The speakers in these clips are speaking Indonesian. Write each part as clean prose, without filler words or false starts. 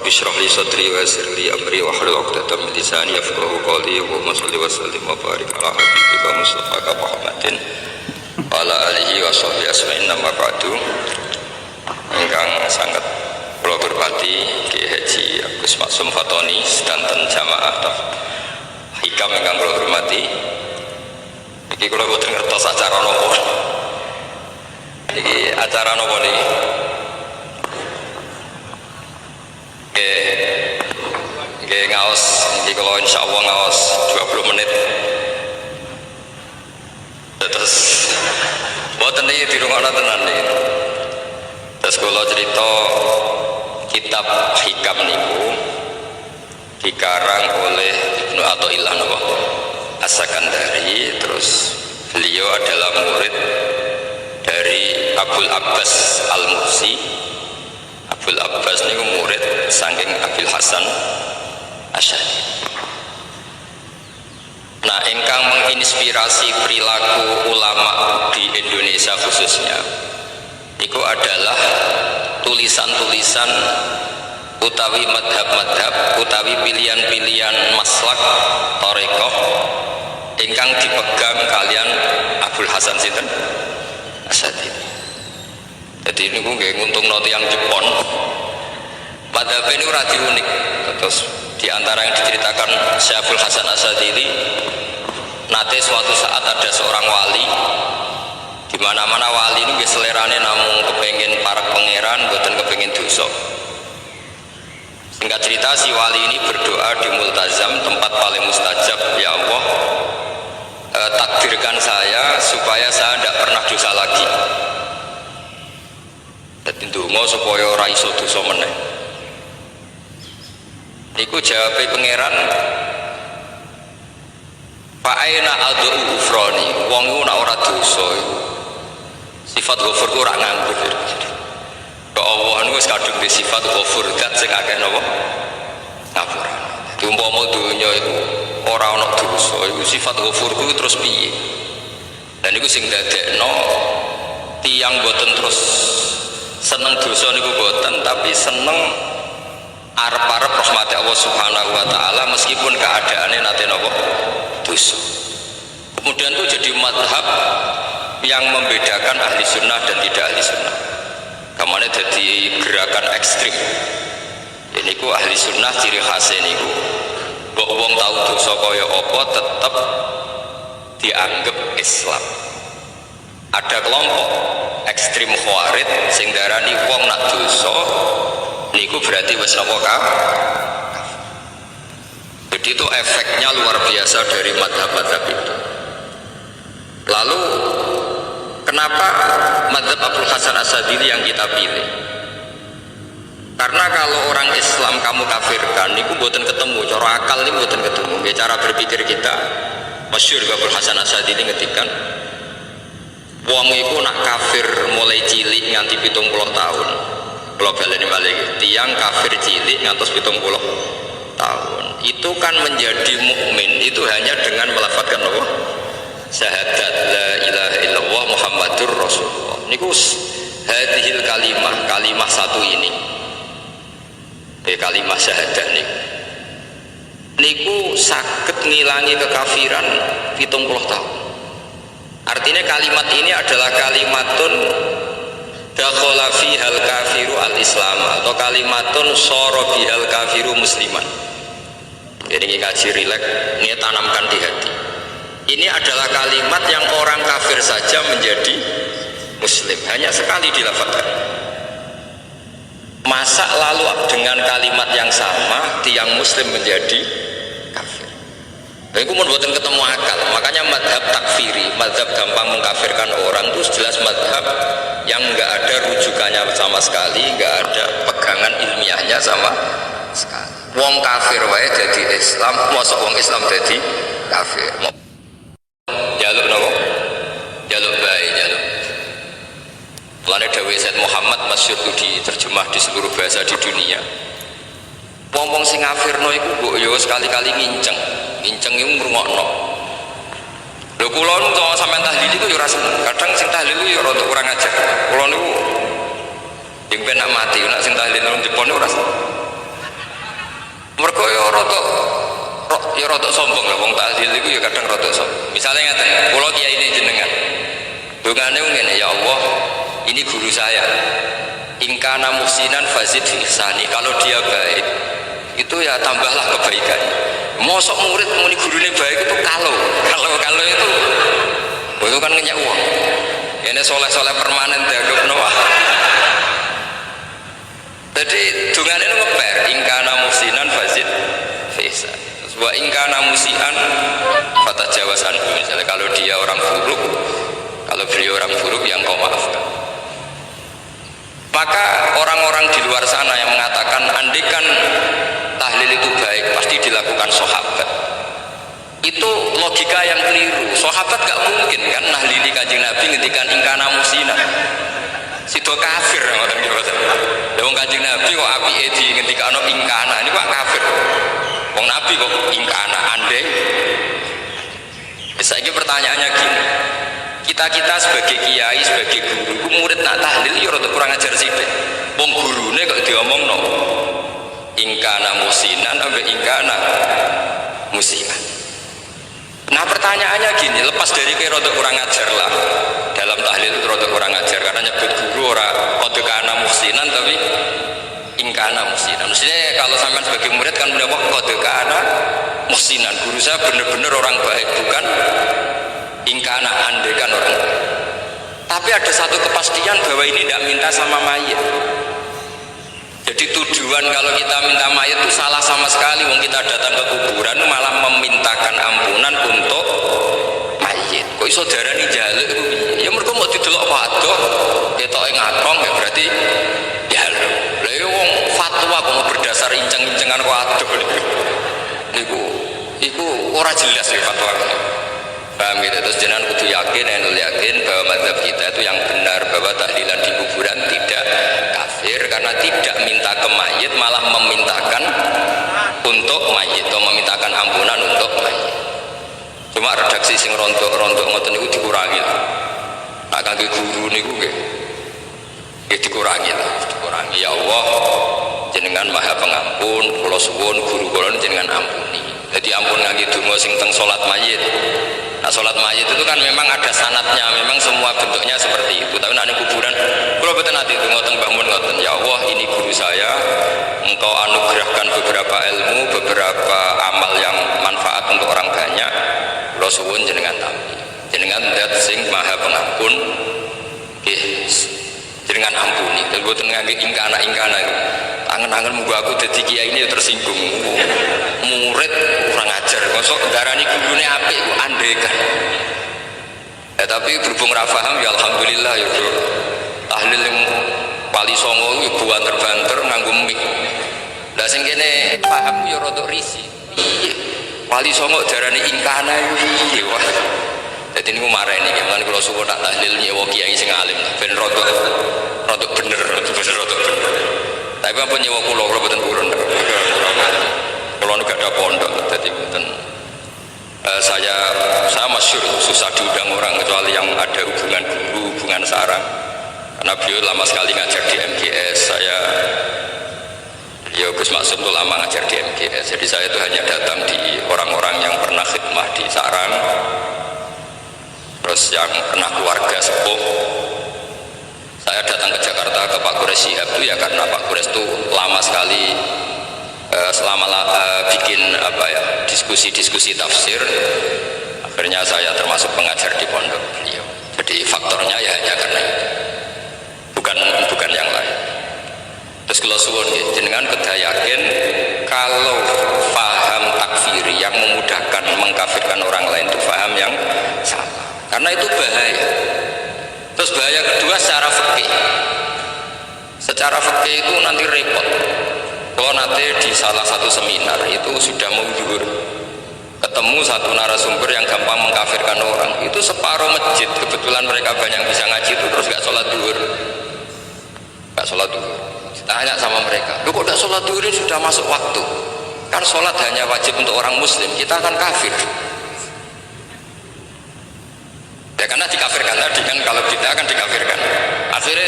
Rabbi shrah li sadri wa yassir li amri wa hlul 'uqdatam min lisani yafqahu qawli. Allahumma shalli wa sallim wa barik ala habibika Mustafa Muhammadin wa ala alihi wa sahbihi asma'in. Nama ba'du. Ingkang sangat kula hormati Ki Haji Agus Maksum Fatoni sedanten jamaah hikam ingkang kula hormati. Iki kula boten ngertos acara napa. Iki acara napa niki? Nggih ngaos iki kula insyaallah ngaos 20 menit. Terus boten iki dirungokno tenan niki. Terus kula cerita kitab hikam niku dikarang oleh Ibnu Athaillah napa As-Sakandari. Terus beliau adalah murid dari Abul Abbas Al-Mursi. Abul Abbas niku murid saking Abil Hasan Asy'ari. Nah, ingkang menginspirasi perilaku ulama di Indonesia khususnya itu adalah tulisan-tulisan utawi madhab-madhab utawi pilihan-pilihan maslak thariqah ingkang dipegang kalian Abul Hasan sinten Asy'ari. Jadi ini gue nggak nguntungno tiyang Jepon. Madhab ini radi unik. Terus diantara yang diceritakan Syekh Hasan Asy'ari, nate suatu saat ada seorang wali, di mana-mana wali ini selerane namung kepengin para pangeran, bukan kepengin dosa. Singkat cerita, si wali ini berdoa di multazam, tempat paling mustajab. Ya Allah, takdirkan saya supaya saya tidak pernah dosa lagi. Dadi ndonga supaya ora iso dosa meneh. Niku jawabe pangeran, fa aina adu ghufrani, wong iku nek ora dosa iku sifat ghafur ku ora nganggo. Kok Allah niku wis kadung di sifat ghafur, zat sing akeh napa ngapura. Dadi umpama donya iku ora ana dosa iku sifat ghafur ku terus piye? Dan niku sing dadekno tiyang boten terus seneng dosa niku boten, tapi seneng arep-arep rahmati Allah Subhanahu wa taala meskipun keadaannya nate napa dosa. Kemudian itu jadi madhab yang membedakan ahli sunnah dan tidak ahli sunnah. Kamane jadi gerakan ekstrim. Ini ku ahli sunnah ciri khasnya niku mbok wong tau dosa kaya apa tetep dianggap Islam. Ada kelompok ekstrim khawarij sing darani wong nak dosa niku berarti wis napa kafir. Jadi itu efeknya luar biasa dari madhab-madhab itu. Lalu kenapa madhab Abul Hasan Asy'ari yang kita pilih? Karena kalau orang Islam kamu kafirkan niku mboten ketemu, cara akal niku mboten ketemu. Cara berpikir kita masyhur Abul Hasan Asy'ari ngetikan wong iku nak kafir mulai cilik nganti 70 tahun. Kalau baleni malih tiyang kafir cilik ngantos 70 tahun. Itu kan menjadi mukmin itu hanya dengan melafadzkan Allah syahadat la ilaha illallah Muhammadur Rasulullah. Niku hadhil kalimah satu ini. Kalimah syahadat niku saged ngilangi kekafiran 70 tahun. Artinya kalimat ini adalah kalimatun dakhala fihal kafiru al-islam atau kalimatun sara bihal kafiru musliman. Jadi kaji rileks, ini tanamkan di hati. Ini adalah kalimat yang orang kafir saja menjadi muslim, hanya sekali dilafadzkan. Masa lalu dengan kalimat yang sama tiang muslim menjadi kafir. Itu membuatkan ketemu akal. Makanya madhab takfiri, madhab gampang mengkafirkan orang itu jelas madhab yang nggak ada rujukannya sama sekali, nggak ada pegangan ilmiahnya sama sekali. Wong kafir wae jadi Islam, masa wong Islam jadi kafir. Jaluk nopo? Jaluk bae jaluk. Lane dawuh Said Muhammad masyhur diterjemah di seluruh bahasa di dunia. Wong-wong sing kafirno iku mbok yo sekali-kali nginceng iku ngrungokno. Lho kula nu sampean tahlil iku yo ora seneng. Kadang sing tahlil yo rada kurang ajar. Kula niku yang penak mati, nak sing tahlil nang Jepun ora seneng. Mergo ya rada sombong lah wong tahlil iku ya kadang rada sombong. Misale ngaten, kula kiai ini jenengan. Dongane ngene, ya Allah, ini guru saya. Ingkana musinan fazid ihsani. Kalau dia baik, itu ya tambahlah kebaikan. Mosok murid muni gurune baik itu kalau itu kan ngenyak uang. Ini soleh-soleh permanen dianggap Noah. Jadi dungan ini ngeper ingkana musinan fazid ihsan. Wa ingkana musian fata jawasan. Misalnya kalau dia orang buruk, kalau beliau orang buruk yang kau maafkan. Maka orang-orang di luar sana yang mengatakan andikan tahlil itu baik pasti dilakukan sahabat, itu logika yang keliru. Sahabat gak mungkin kan nahlili kanjeng Nabi ngendikan ingkana musina, sido kafir. Wong kanjeng Nabi kok apike di ngendikano ingkana, ini kok kafir. Wong Nabi kok ingkana andai. Saiki pertanyaannya gini, kita sebagai kiai, sebagai guru, murid nak tahlil ya rada kurang ajar sithik. Wong gurune kok diomongno ingkana musinan ambek ingkana musian. Nah pertanyaannya gini, lepas dari ke rada kurang ajar lah dalam tahlil itu rada kurang ajar karena nyebut guru ora qad kana musinan tapi ingkana musinan. Maksudnya kalau sampean sebagai murid kan punya qad kana musinan, guru saya benar-benar orang baik, bukan ingkana andekan orang. Tapi ada satu kepastian bahwa ini tidak minta sama mayit. Jadi tujuan kalau kita minta mayit itu salah sama sekali. Wong kita datang ke kuburan malah memintakan ampunan untuk mayit. Kok iso darani jaluk iku piye? Ya mergo mau didelok waduh ketoke ngakong ya berarti jaluk. Lah ya wong fatwa kok berdasar inceng-incengan waduh niku ora jelas ya fatwa. Paham gitu? Terus jenengan kudu yakin bahwa mazhab kita itu yang benar, bahwa tahlilan di kuburan tidak kafir karena tidak minta ke mayit, malah memintakan untuk mayit atau memintakan ampunan untuk mayit. Cuma redaksi sing rontok ngoten niku dikurangi lah. Nah kangge guru niku nggih dikurangi lah, dikurangi. Ya Allah, jenengan Maha Pengampun, kula suwun guru kula jenengan ampuni. Jadi ampun ngangge donga sing teng salat mayit. Nah sholat mayit itu kan memang ada sanatnya, memang semua bentuknya seperti itu. Tapi nanti kuburan, kalau betul nanti itu ngotong bangun ngoten, ya Allah ini guru saya, engkau anugerahkan beberapa ilmu, beberapa amal yang manfaat untuk orang banyak. Kalau suwun jenengan tampi, jenengan dat sing Maha Pengampun, jenengan ampuni. Kalau betul ngangge ingkana itu, angen-angen muga aku jadi kiai ini tersinggung. Murid kurang ajar, masuk darani gurune apik ku andekan. Tapi berhubung ra paham ya alhamdulillah ya bro. Tahlil yang Wali Songo iku banter-banter nganggo mic. Lah sing kene paham ya rada risi. Piye? Wali Songo darani ingkana iku piye wah. Dadi niku mareni iki lan kula suwun tak tahlil nyewa kiai sing alim ben rada bener. Tapi apa nyewa kula mboten purun. Kalau nggak ada pondok, jadi bukan. Saya masyhur susah diundang orang kecuali yang ada hubungan guru, hubungan sarang. Karena beliau lama sekali ngajar di MGS. Beliau Gus Maksum itu lama ngajar di MGS. Jadi saya itu hanya datang di orang-orang yang pernah khidmah di sarang, terus yang pernah keluarga sepuh. Saya datang ke Jakarta ke Pak Quraisy Shihab itu ya karena Pak Quraisy itu lama sekali selama bikin diskusi tafsir, akhirnya saya termasuk pengajar di pondok beliau. Jadi faktornya ya hanya karena itu, bukan yang lain. Terus kalau suwun jenengan kedah yakin kalau paham takfiri yang memudahkan mengkafirkan orang lain itu paham yang salah, karena itu bahaya. Terus bahaya kedua secara fikih. Secara fikih itu nanti repot. Kalau nanti di salah satu seminar itu sudah mau zuhur, ketemu satu narasumber yang gampang mengkafirkan orang, itu separuh masjid kebetulan mereka banyak bisa ngaji itu terus gak sholat zuhur. Tanya sama mereka, lu kok gak sholat zuhur ini sudah masuk waktu? Kan sholat hanya wajib untuk orang muslim, kita akan kafir. Ya karena dikafirkan tadi kan, kalau kita akan dikafirkan. Akhirnya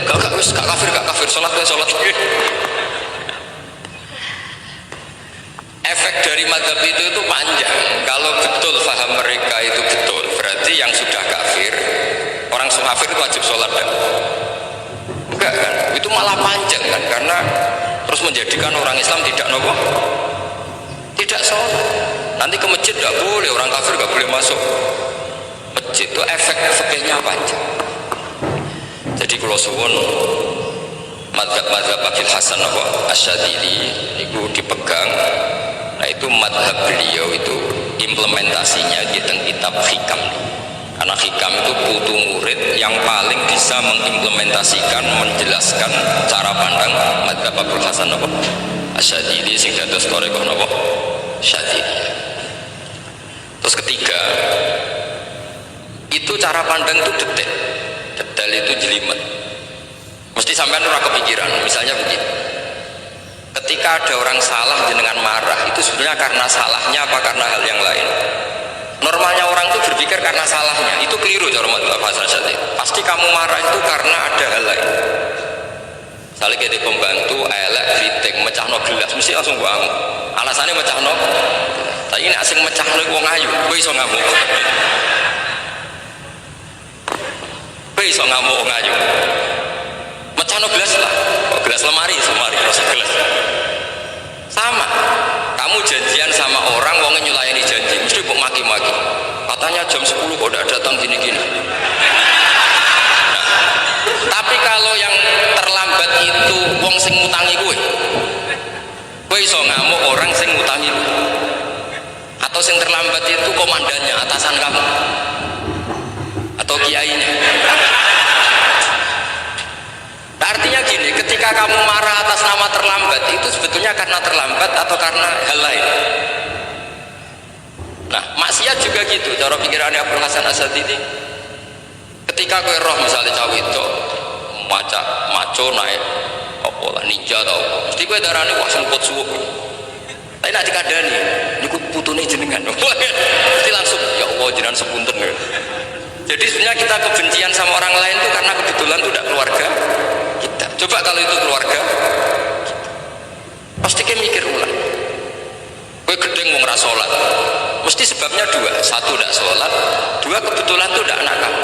gak kafir sholat. dari mazhab itu panjang. Kalau betul faham mereka itu betul, berarti yang sudah kafir, orang kafir itu wajib sholat kan? Enggak kan? Itu malah panjang kan? Karena terus menjadikan orang Islam tidak nopo, tidak sholat. Nanti ke masjid tidak boleh, orang kafir tidak boleh masuk masjid. Itu efeknya panjang. Jadi kalau suwun mazhab Abil Hasan Asyadzili itu dipegang. Nah itu mazhab beliau itu implementasinya di kitab Hikam. Karena Hikam itu putu murid yang paling bisa mengimplementasikan, menjelaskan cara pandang mazhab Abil Hasan Asyadzili sing dados thariqah Syadzili. Terus ketiga, itu cara pandang itu detail itu jelimet. Mesti sampean ora kepikiran. Misalnya begini, ketika ada orang salah jenengan marah, itu sebenarnya karena salahnya apa karena hal yang lain? Normalnya orang itu berpikir karena salahnya, itu keliru cara mazhab Hasan Asyadzili. Pasti kamu marah itu karena ada hal lain. Misalnya kita pembantu elek kritik mecahno gelas, mesti langsung bangun. Alasannya mecahno, tapi ini asing mecahno wong ayu, kowe iso ngamuk. Kowe iso ngamuk wong ayu. Mecahno gelas lah, gelas lemari rasa gelas. Sama, kamu janjian sama orang, wongnya nyulayani janji, mesti kok maki-maki. Katanya jam 10 kok udah datang gini-gini. Tapi kalau yang terlambat itu wong sing ngutangi kowe iso ngamuk orang sing ngutangi kowe. Atau sing terlambat itu komandannya, atasan kamu. Atau kiainya. Artinya gini, ketika kamu marah atas nama terlambat, itu sebetulnya karena terlambat atau karena hal lain. Nah, maksiat juga gitu, cara pikirannya Abdul Hasan Asyadzili. Ketika kowe roh misalnya cawe itu maco naik apa lah ninja atau apa, mesti kowe darane wah semput suwuk. Tapi nak dikandani, niku putune jenengan. Mesti langsung ya Allah jenengan sepunten. Jadi sebenarnya kita kebencian sama orang lain itu karena kebetulan itu tidak keluarga kita. Coba kalau itu keluarga kita, pasti kita mikir ulang. Kowe gedeng wong ra salat, mesti sebabnya dua. Satu tidak sholat, dua kebetulan itu tidak anak kamu.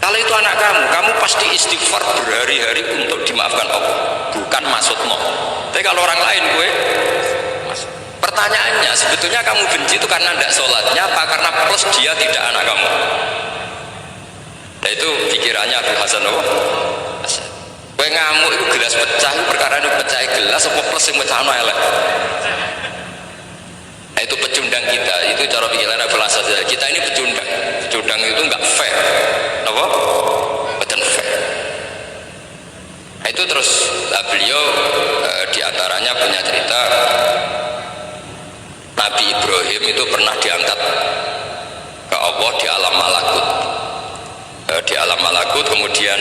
Kalau itu anak kamu pasti istighfar berhari-hari untuk dimaafkan Allah, bukan maksudmu. Tapi kalau orang lain gue, pertanyaannya sebetulnya kamu benci itu karena tidak sholatnya apa karena plus dia tidak anak kamu? Nah itu pikirannya Abdul Hasan Asyadzili. Gue ngamuk itu gelas pecah, itu perkara itu pecah gelas apa plus yang pecah elek. Nah itu pecundang kita, itu cara pikiran Abdul Hasan Asyadzili. Kita ini pecundang itu nggak fair, apa? Betul fair. Nah itu terus beliau diantaranya punya cerita Nabi Ibrahim itu pernah diangkat ke Allah di alam malakut. Di alam malakut kemudian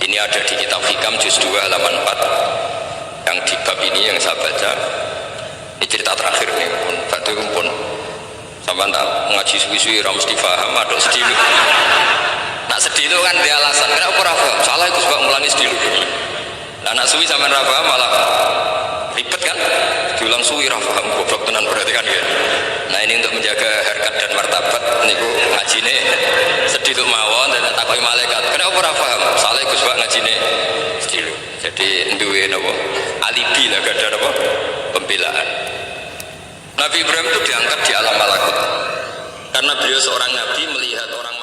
ini ada di kitab Hikam juz 2 halaman 4 yang di bab ini yang saya baca. Ini cerita terakhir nih pun sampai tak ngaji suwi-suwi ra mesti paham ada sedih. Nak sedih itu kan dia alasan kenapa ora paham salah itu sebab mulangi sedih dulu. Nah nak suwi sampean ra paham malah ribet kan diulang suwi ra paham goblok tenan berarti kan ya. Nah ini untuk menjaga harkat dan martabat niku ngajine sedih itu mawon dan takoki malaikat kenapa ora paham salah iku sebab ngajine sedih. Jadi duwe napa alibi lah gak ada apa pembelaan. Nabi Ibrahim itu diangkat di alam malakut karena beliau seorang nabi melihat orang